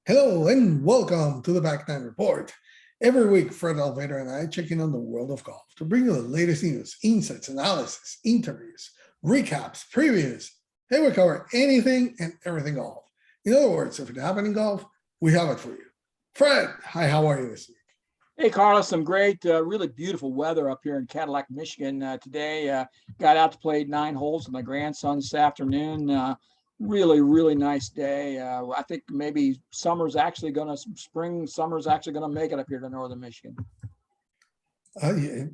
Hello and welcome to the Back Nine Report. Every week, Fred Altvater and I check in on the world of golf to bring you the latest news, insights, analysis, interviews, recaps, previews. Hey, we cover anything and everything golf. In other words, if it happened in golf, we have it for you. Fred, hi, how are you this week? Hey, Carlos, some great, really beautiful weather up here in Cadillac, Michigan today. Got out to play 9 holes with my grandson this afternoon. Really nice day. I think maybe summer's actually going to, summer's actually going to make it up here to northern Michigan.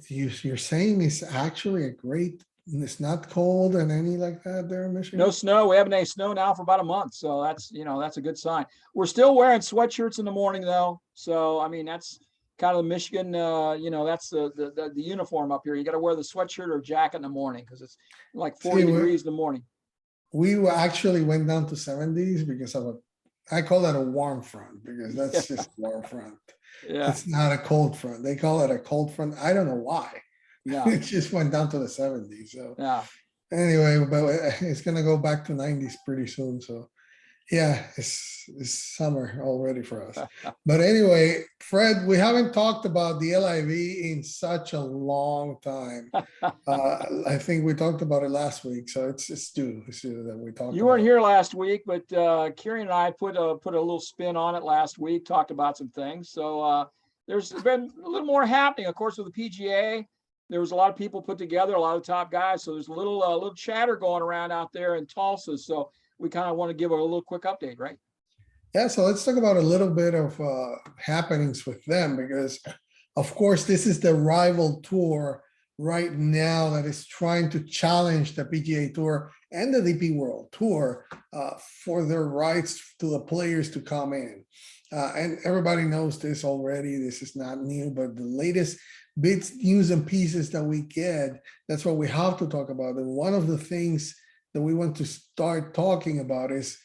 You're saying it's actually a great, it's not cold and any like that there in Michigan? No snow. We haven't any snow now for about a month. So that's a good sign. We're still wearing sweatshirts in the morning though. So, I mean, that's kind of the Michigan, that's the uniform up here. You got to wear the sweatshirt or jacket in the morning because it's like 40 degrees in the morning. We actually went down to 70s because of I call that a warm front because that's just a warm front. Yeah. It's not a cold front. They call it a cold front. I don't know why. Yeah. It just went down to the 70s. So Yeah. anyway, but it's gonna go back to 90s pretty soon. So yeah, it's summer already for us. But anyway, Fred, we haven't talked about the LIV in such a long time. I think we talked about it last week, so it's due that we talked. You weren't here last week, but Kieran and I put a little spin on it last week, talked about some things. So there's been a little more happening, of course, with the PGA. There was a lot of people put together, a lot of top guys. So there's a little chatter going around out there in Tulsa. So we kind of want to give a little quick update, right? Yeah, so let's talk about a little bit of happenings with them because, of course, this is the rival tour right now that is trying to challenge the PGA Tour and the DP World Tour for their rights to the players to come in. And everybody knows this already. This is not new, but the latest bits, news, and pieces that we get, that's what we have to talk about. And one of the things that we want to start talking about is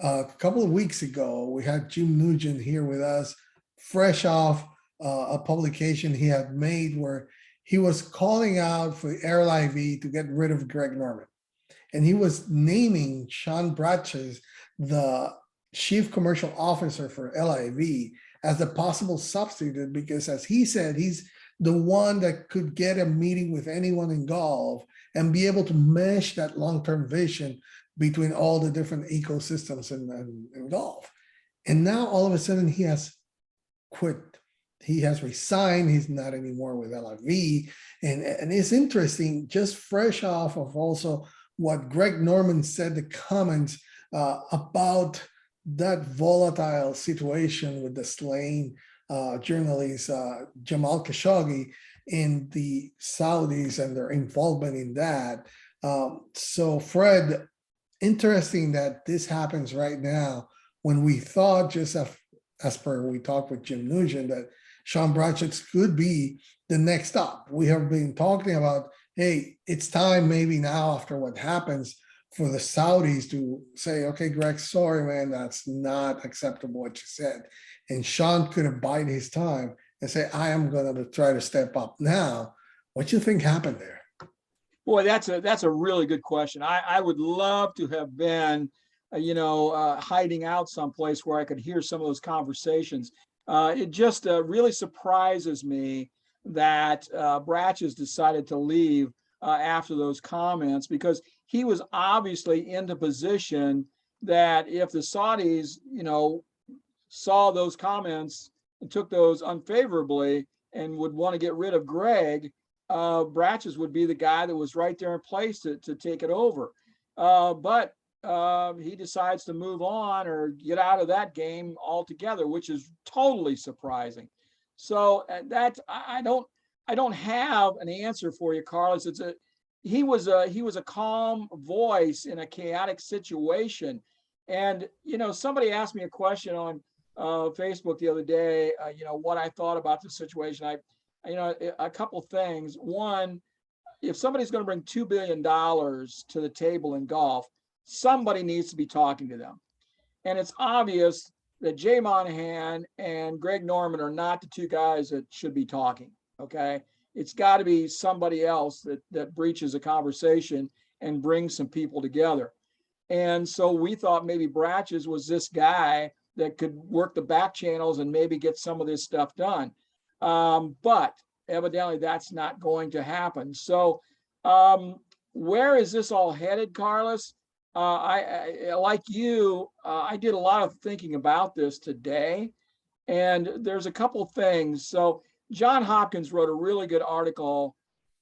a couple of weeks ago, we had Jim Nugent here with us, fresh off a publication he had made where he was calling out for LIV to get rid of Greg Norman. And he was naming Sean Bratches, the chief commercial officer for LIV, as the possible substitute because, as he said, he's the one that could get a meeting with anyone in golf and be able to mesh that long-term vision between all the different ecosystems in golf. And now all of a sudden he has quit. He has resigned. He's not anymore with LIV. And it's interesting, just fresh off of also what Greg Norman said, the comments about that volatile situation with the slain journalist Jamal Khashoggi in the Saudis and their involvement in that. So Fred, interesting that this happens right now when we thought, just as per we talked with Jim Nugent, that Sean Bratches could be the next stop. We have been talking about, hey, it's time maybe now after what happens for the Saudis to say, okay, Greg, sorry, man, that's not acceptable what you said. And Sean could have bided his time and say, I am going to try to step up now. What do you think happened there? Boy, that's a really good question. I would love to have been, hiding out someplace where I could hear some of those conversations. It just really surprises me that Bratches decided to leave after those comments, because he was obviously in the position that if the Saudis, saw those comments and took those unfavorably and would want to get rid of Greg, Bratches would be the guy that was right there in place to take it over. But he decides to move on or get out of that game altogether, which is totally surprising. So that I don't have an answer for you, Carlos. He was a calm voice in a chaotic situation. And somebody asked me a question on Facebook the other day, what I thought about the situation. A couple things. One, if somebody's going to bring $2 billion to the table in golf, somebody needs to be talking to them. And it's obvious that Jay Monahan and Greg Norman are not the two guys that should be talking. Okay. It's got to be somebody else that breaches a conversation and brings some people together. And so we thought maybe Bratches was this guy that could work the back channels and maybe get some of this stuff done. But evidently that's not going to happen. So where is this all headed, Carlos? I like you, I did a lot of thinking about this today, and there's a couple things. So John Hopkins wrote a really good article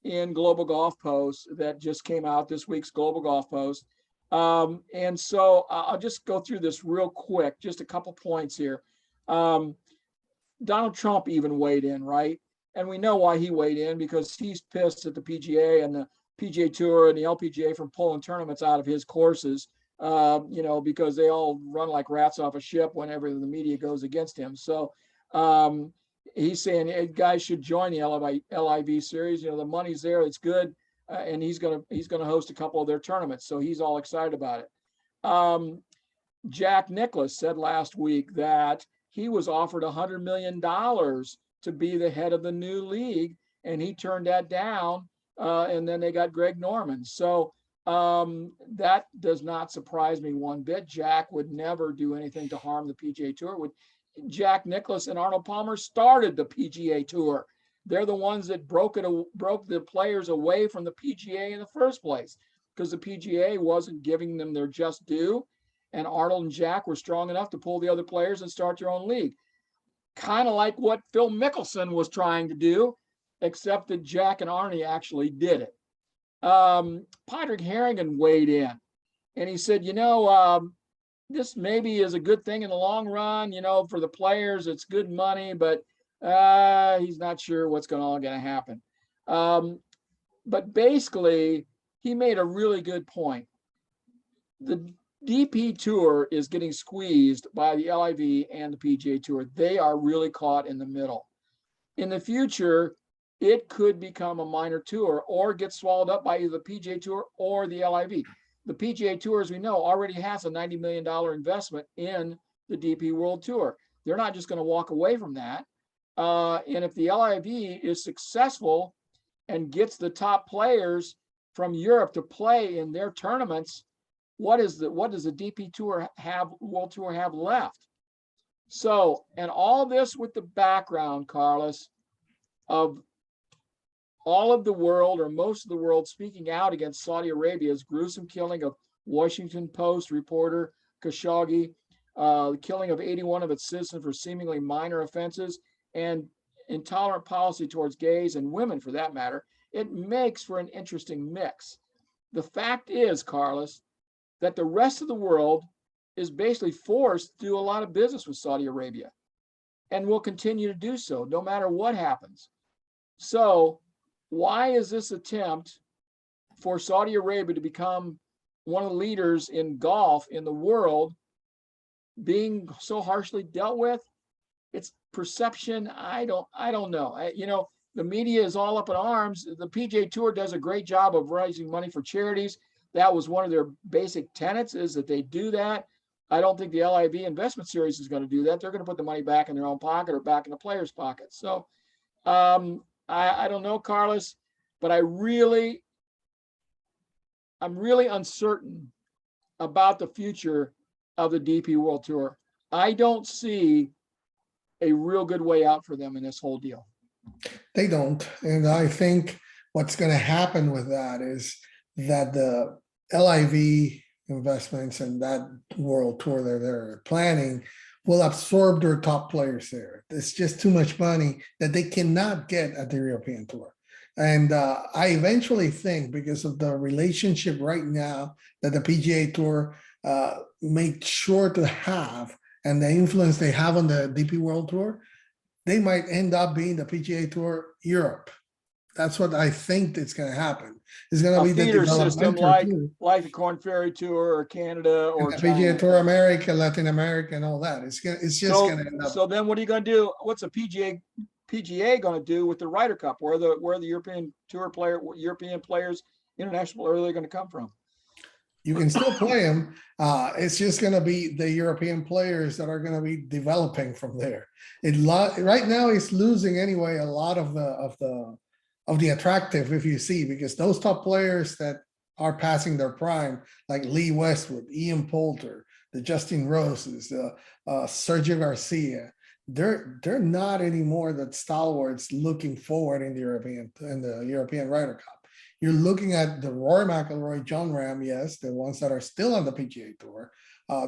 in Global Golf Post that just came out, this week's Global Golf Post. And so I'll just go through this real quick, just a couple points here. Donald Trump even weighed in, right? And we know why he weighed in, because he's pissed at the PGA and the PGA Tour and the LPGA from pulling tournaments out of his courses, because they all run like rats off a ship whenever the media goes against him. So he's saying, hey, guys should join the LIV series. The money's there, it's good, and he's gonna host a couple of their tournaments. So he's all excited about it. Jack Nicklaus said last week that he was offered $100 million to be the head of the new league, and he turned that down. And then they got Greg Norman. So that does not surprise me one bit. Jack would never do anything to harm the PGA Tour. Jack Nicklaus and Arnold Palmer started the PGA Tour. They're the ones that broke the players away from the PGA in the first place, because the PGA wasn't giving them their just due. And Arnold and Jack were strong enough to pull the other players and start their own league. Kind of like what Phil Mickelson was trying to do, except that Jack and Arnie actually did it. Padraig Harrington weighed in, and he said, this maybe is a good thing in the long run, for the players, it's good money, but he's not sure what's all going to happen. But basically, he made a really good point. The DP Tour is getting squeezed by the LIV and the PGA Tour. They are really caught in the middle. In the future, it could become a minor tour or get swallowed up by either the PGA Tour or the LIV. The PGA Tour, as we know, already has a $90 million investment in the DP World Tour. They're not just going to walk away from that. And if the LIV is successful and gets the top players from Europe to play in their tournaments, what does the DP Tour World Tour have left? So, and all this with the background, Carlos, of all of the world, or most of the world, speaking out against Saudi Arabia's gruesome killing of Washington Post reporter Khashoggi, the killing of 81 of its citizens for seemingly minor offenses, and intolerant policy towards gays and women, for that matter. It makes for an interesting mix. The fact is, Carlos, that the rest of the world is basically forced to do a lot of business with Saudi Arabia, and will continue to do so no matter what happens. So why is this attempt for Saudi Arabia to become one of the leaders in golf in the world being so harshly dealt with? It's perception. I don't know. The media is all up in arms. The PGA Tour does a great job of raising money for charities. That was one of their basic tenets, is that they do that. I don't think the LIV Investment Series is going to do that. They're going to put the money back in their own pocket or back in the players' pockets. So I don't know, Carlos, but I'm really uncertain about the future of the DP World Tour. I don't see a real good way out for them in this whole deal. They don't. And I think what's going to happen with that is that the LIV investments and that world tour they're planning will absorb their top players there. It's just too much money that they cannot get at the European Tour. And I eventually think, because of the relationship right now that the PGA Tour made sure to have, and the influence they have on the DP World Tour, they might end up being the PGA Tour Europe. That's what I think it's going to happen. It's going to be the feeder system like the Corn Ferry Tour or Canada or the China. PGA Tour America, Latin America, and all that. It's just going to end up. So then, what are you going to do? What's the PGA going to do with the Ryder Cup? Where the European Tour European players, international, where are they going to come from? You can still play them. It's just going to be the European players that are going to be developing from there. Right now, it's losing anyway a lot of the attractive, if you see, because those top players that are passing their prime, like Lee Westwood, Ian Poulter, the Justin Roses, the Sergio Garcia. They're not anymore the stalwarts looking forward in the European Ryder Cup. You're looking at the Rory McIlroy, John Ram, yes, the ones that are still on the PGA Tour.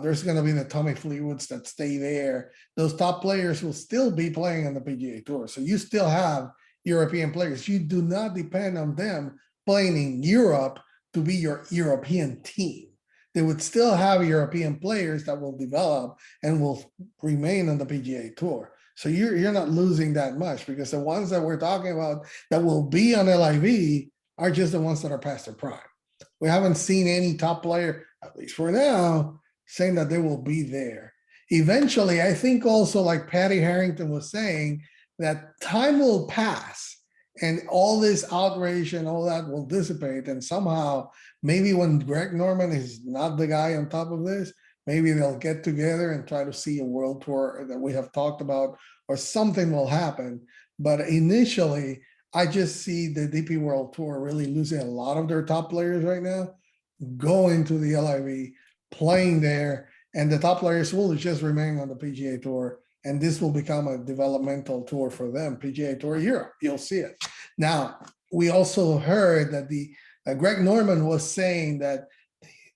There's going to be the Tommy Fleetwoods that stay there. Those top players will still be playing on the PGA Tour. So you still have European players. You do not depend on them playing in Europe to be your European team. They would still have European players that will develop and will remain on the PGA Tour. So you're not losing that much, because the ones that we're talking about that will be on LIV are just the ones that are past their prime. We haven't seen any top player, at least for now, saying that they will be there. Eventually, I think also, like Patty Harrington was saying, that time will pass and all this outrage and all that will dissipate. And somehow, maybe when Greg Norman is not the guy on top of this, maybe they'll get together and try to see a world tour that we have talked about, or something will happen. But initially, I just see the DP World Tour really losing a lot of their top players right now, going to the LIV, playing there, and the top players will just remain on the PGA Tour, and this will become a developmental tour for them. PGA Tour Europe, you'll see it. Now, we also heard that Greg Norman was saying that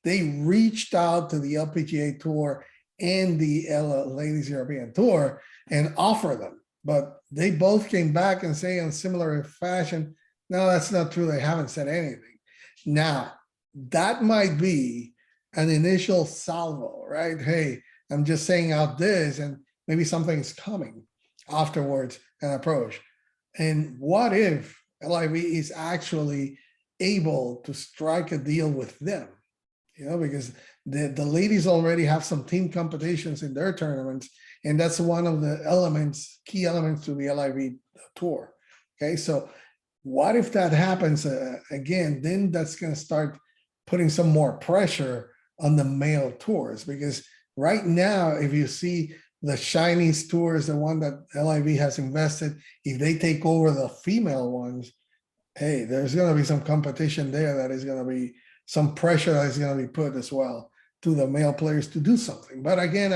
they reached out to the LPGA Tour and the Ladies European Tour and offered them, but they both came back and say in similar fashion, no, that's not true. They haven't said anything. Now, that might be an initial salvo, right? Hey, I'm just saying out this, and maybe something's coming afterwards, an approach. And what if LIV is actually able to strike a deal with them? Because the ladies already have some team competitions in their tournaments, and that's one of the key elements to the LIV tour. Okay, so what if that happens again? Then that's going to start putting some more pressure on the male tours, because right now, if you see the Chinese tours, the one that LIV has invested, if they take over the female ones, hey, there's going to be some competition there that is going to be some pressure that is going to be put as well to the male players to do something. But again,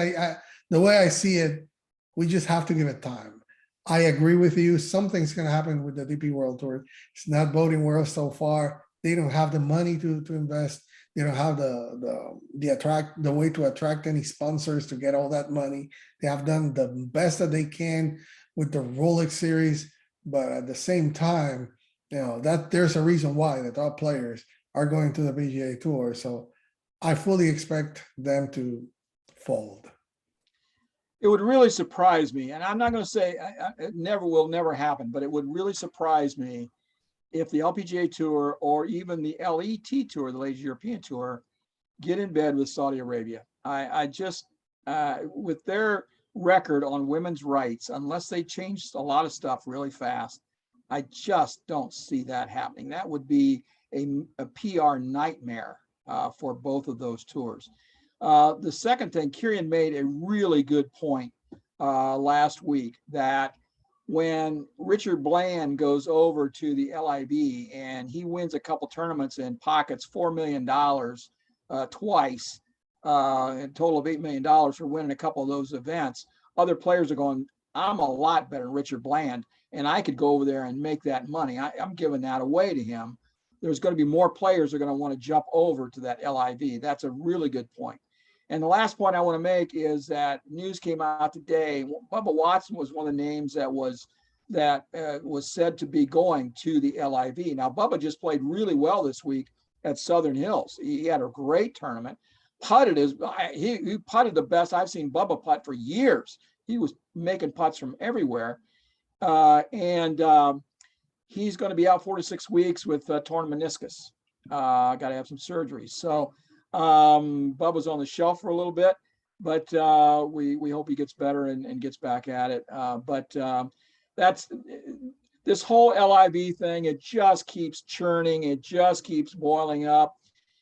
the way I see it, we just have to give it time. I agree with you. Something's going to happen with the DP World Tour. It's not boding well so far. They don't have the money to invest. They don't have the way to attract any sponsors to get all that money. They have done the best that they can with the Rolex series, but at the same time, that there's a reason why the top players are going to the PGA Tour. So I fully expect them to fold. It would really surprise me, and I'm not going to say it will never happen, but it would really surprise me if the LPGA Tour or even the LET Tour, the Ladies European Tour, get in bed with Saudi Arabia. I just, with their record on women's rights, unless they change a lot of stuff really fast, I just don't see that happening. That would be a PR nightmare for both of those tours. The second thing, Kieran made a really good point last week, that when Richard Bland goes over to the LIV and he wins a couple tournaments and pockets $4 million twice, a total of $8 million for winning a couple of those events, other players are going, I'm a lot better than Richard Bland, and I could go over there and make that money. I'm giving that away to him. There's going to be more players that are going to want to jump over to that LIV. That's a really good point. And the last point I want to make is that news came out today. Bubba Watson was one of the names that was said to be going to the LIV. Now, Bubba just played really well this week at Southern Hills. He had a great tournament. He putted the best I've seen Bubba putt for years. He was making putts from everywhere. And he's going to be out 4 to 6 weeks with torn meniscus. Got to have some surgery. So Bubba's on the shelf for a little bit, but we hope he gets better and gets back at it. But that's this whole LIV thing. It just keeps churning. It just keeps boiling up.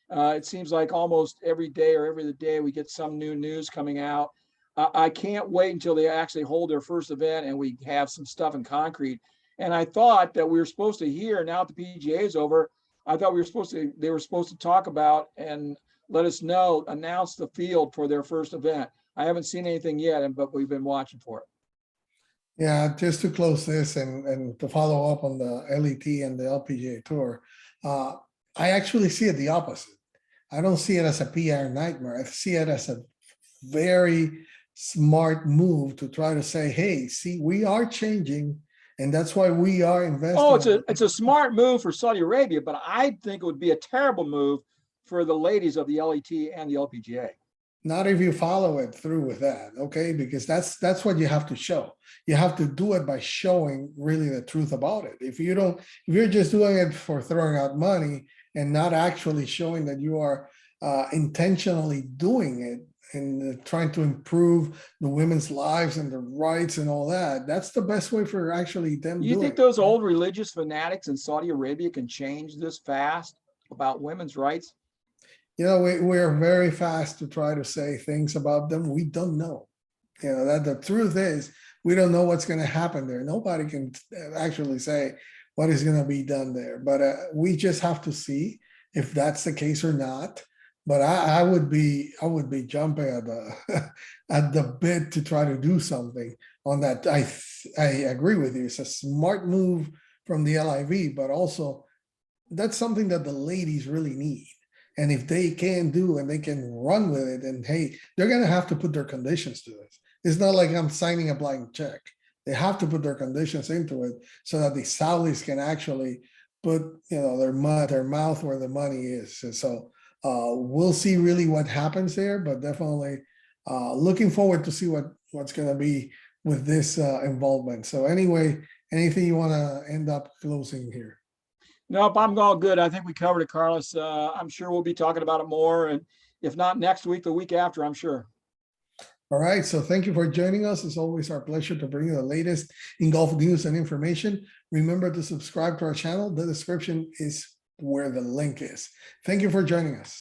It seems like almost every day or every other day we get some new news coming out. I can't wait until they actually hold their first event and we have some stuff in concrete. And I thought that we were supposed to hear, now that the PGA is over, I thought they were supposed to talk about and let us know, announce the field for their first event. I haven't seen anything yet, but we've been watching for it. Yeah, just to close this and to follow up on the LET and the LPGA Tour, I actually see it the opposite. I don't see it as a PR nightmare. I see it as a very smart move to try to say, hey, see, we are changing, and that's why we are investing. Oh, it's a smart move for Saudi Arabia, but I think it would be a terrible move for the ladies of the LET and the LPGA. Not if you follow it through with that, okay? Because that's what you have to show. You have to do it by showing really the truth about it. If you're just doing it for throwing out money and not actually showing that you are intentionally doing it and trying to improve the women's lives and the rights and all that, that's the best way for actually them You doing think it. those old religious fanatics in Saudi Arabia can change this fast about women's rights? You know, we're very fast to try to say things about them we don't know. You know, that the truth is we don't know what's going to happen there. Nobody can actually say what is going to be done there, but we just have to see if that's the case or not. But I would be jumping at the at the bit to try to do something on that. I agree with you. It's a smart move from the LIV, but also that's something that the ladies really need. And if they can do and they can run with it, and hey, they're going to have to put their conditions to this. It's not like I'm signing a blank check. They have to put their conditions into it so that the Saudis can actually put, you know, their mouth where the money is. And so we'll see really what happens there, but definitely looking forward to see what's going to be with this involvement. So anyway, anything you want to end up closing here? Nope, I'm all good. I think we covered it, Carlos. I'm sure we'll be talking about it more, and if not next week, the week after, I'm sure. All right, so thank you for joining us. It's always our pleasure to bring you the latest in golf news and information. Remember to subscribe to our channel. The description is where the link is. Thank you for joining us.